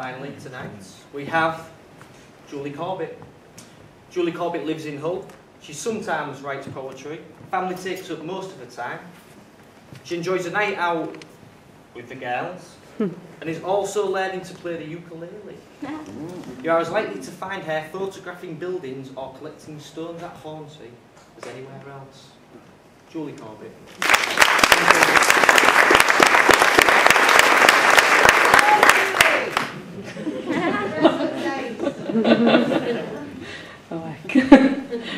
finally, tonight, we have Julie Corbett. Julie Corbett lives in Hull. She sometimes writes poetry. Family takes up most of her time. She enjoys a night out with the girls and is also learning to play the ukulele. You are as likely to find her photographing buildings or collecting stones at Hornsey as anywhere else. Julie Corbett.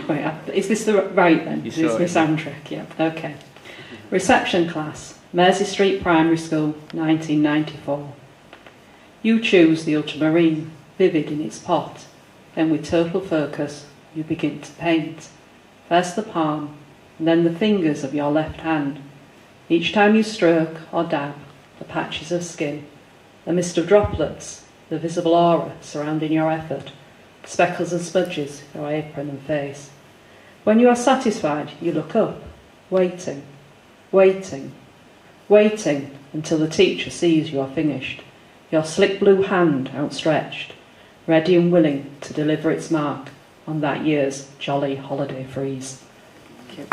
Right, is this the right then? Is this my soundtrack? Yeah, okay. Reception class, Mersey Street Primary School, 1994. You choose the ultramarine, vivid in its pot, then with total focus you begin to paint. First the palm, and then the fingers of your left hand. Each time you stroke or dab the patches of skin, a mist of droplets, the visible aura surrounding your effort, speckles and smudges your apron and face. When you are satisfied, you look up, waiting, waiting, waiting until the teacher sees you are finished, your slick blue hand outstretched, ready and willing to deliver its mark on that year's jolly holiday freeze. Thank you.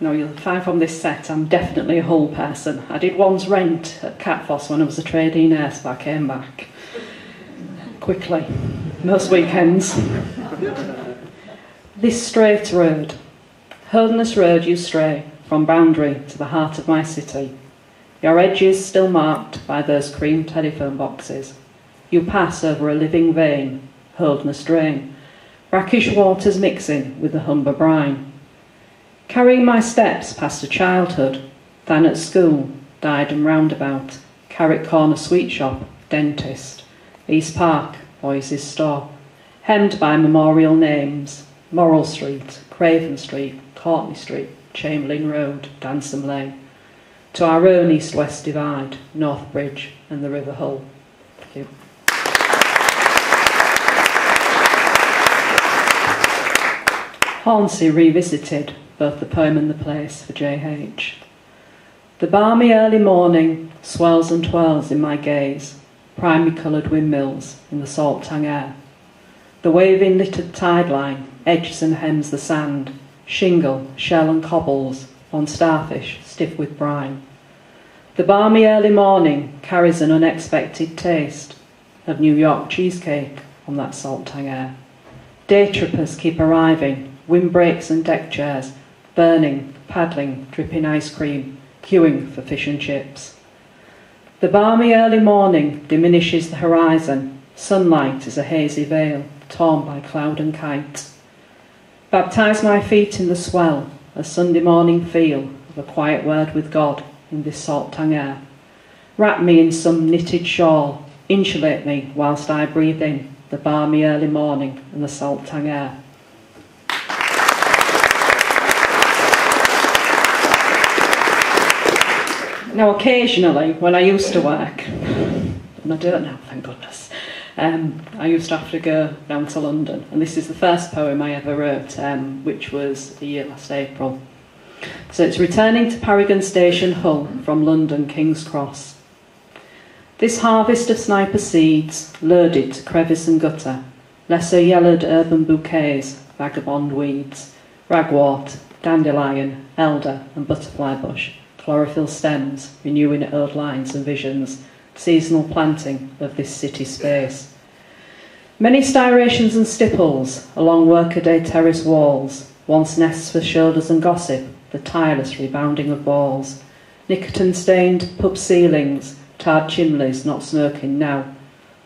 Now you'll find from this set I'm definitely a Hull person. I did one's rent at Catfoss when I was a trainee nurse, but I came back quickly, most weekends. This straight road, Holderness Road you stray, from Boundary to the heart of my city. Your edges still marked by those cream telephone boxes. You pass over a living vein, Holderness Drain, brackish waters mixing with the Humber brine. Carrying my steps past a childhood, then at school, died and roundabout, Carrot Corner sweet shop, dentist, East Park, Boys' store, hemmed by memorial names, Morrill Street, Craven Street, Courtney Street, Chamberlain Road, Dansom Lane, to our own east-west divide, North Bridge and the River Hull. Thank you. Hornsey revisited, both the poem and the place, for J.H. The balmy early morning swirls and twirls in my gaze, primary coloured windmills in the salt tang air. The waving littered tide line edges and hems the sand, shingle, shell and cobbles on starfish stiff with brine. The balmy early morning carries an unexpected taste of New York cheesecake on that salt tang air. Day trippers keep arriving, windbreaks and deck chairs, burning, paddling, dripping ice cream, queuing for fish and chips. The balmy early morning diminishes the horizon. Sunlight is a hazy veil, torn by cloud and kite. Baptise my feet in the swell, a Sunday morning feel of a quiet word with God in this salt tang air. Wrap me in some knitted shawl, insulate me whilst I breathe in the balmy early morning and the salt tang air. Now occasionally, when I used to work, and I don't now, thank goodness, I used to have to go down to London, and this is the first poem I ever wrote, which was the year last April. So it's returning to Paragon Station, Hull, from London, King's Cross. This harvest of sniper seeds, loaded to crevice and gutter, lesser yellowed urban bouquets, vagabond weeds, ragwort, dandelion, elder and butterfly bush, chlorophyll stems, renewing old lines and visions, seasonal planting of this city space. Many styrations and stipples along workaday terrace walls, once nests for shoulders and gossip, the tireless rebounding of balls, nicotine-stained pub ceilings, tarred chimneys not smoking now,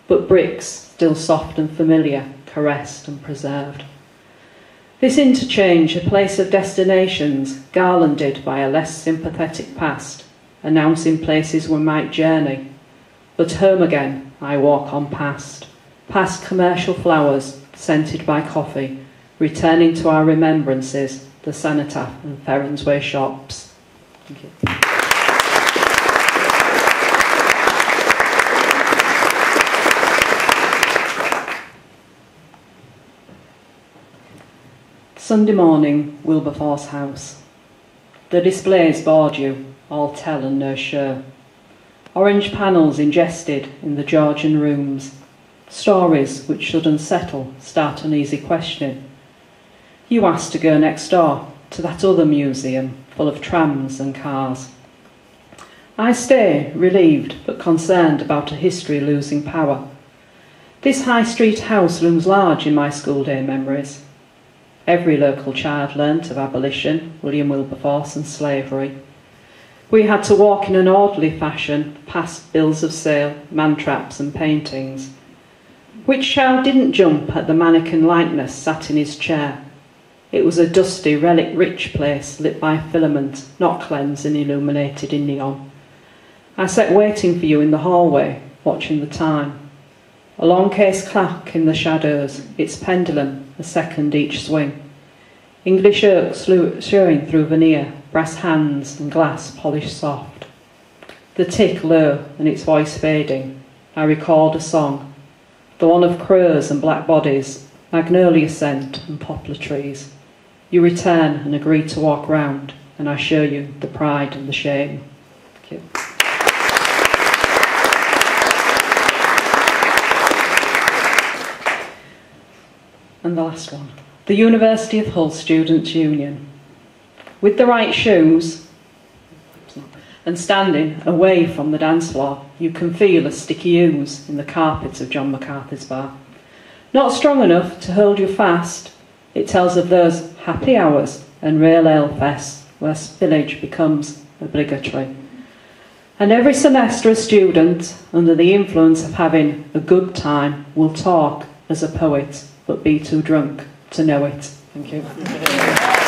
but bricks still soft and familiar, caressed and preserved. This interchange, a place of destinations, garlanded by a less sympathetic past, announcing places we might journey. But home again I walk on past commercial flowers, scented by coffee, returning to our remembrances, the Cenotaph and Ferrens Way shops. Thank you. Sunday morning, Wilberforce House. The displays bored you, all tell and no show. Orange panels ingested in the Georgian rooms. Stories which should unsettle, start an easy question. You asked to go next door to that other museum full of trams and cars. I stay, relieved but concerned about a history losing power. This high street house looms large in my school day memories. Every local child learnt of abolition, William Wilberforce and slavery. We had to walk in an orderly fashion past bills of sale, man-traps and paintings. Which child didn't jump at the mannequin likeness sat in his chair? It was a dusty, relic-rich place lit by filament, not cleansed and illuminated in neon. I sat waiting for you in the hallway, watching the time. A long case clock in the shadows, its pendulum a second each swing. English oak showing through veneer, brass hands and glass polished soft. The tick low and its voice fading, I recalled a song, the one of crows and black bodies, magnolia scent and poplar trees. You return and agree to walk round, and I show you the pride and the shame. Thank you. And the last one. The University of Hull Students' Union. With the right shoes and standing away from the dance floor, you can feel a sticky ooze in the carpet of John McCarthy's bar. Not strong enough to hold you fast, it tells of those happy hours and real ale fests where spillage becomes obligatory. And every semester a student, under the influence of having a good time, will talk as a poet, but be too drunk to know it. Thank you.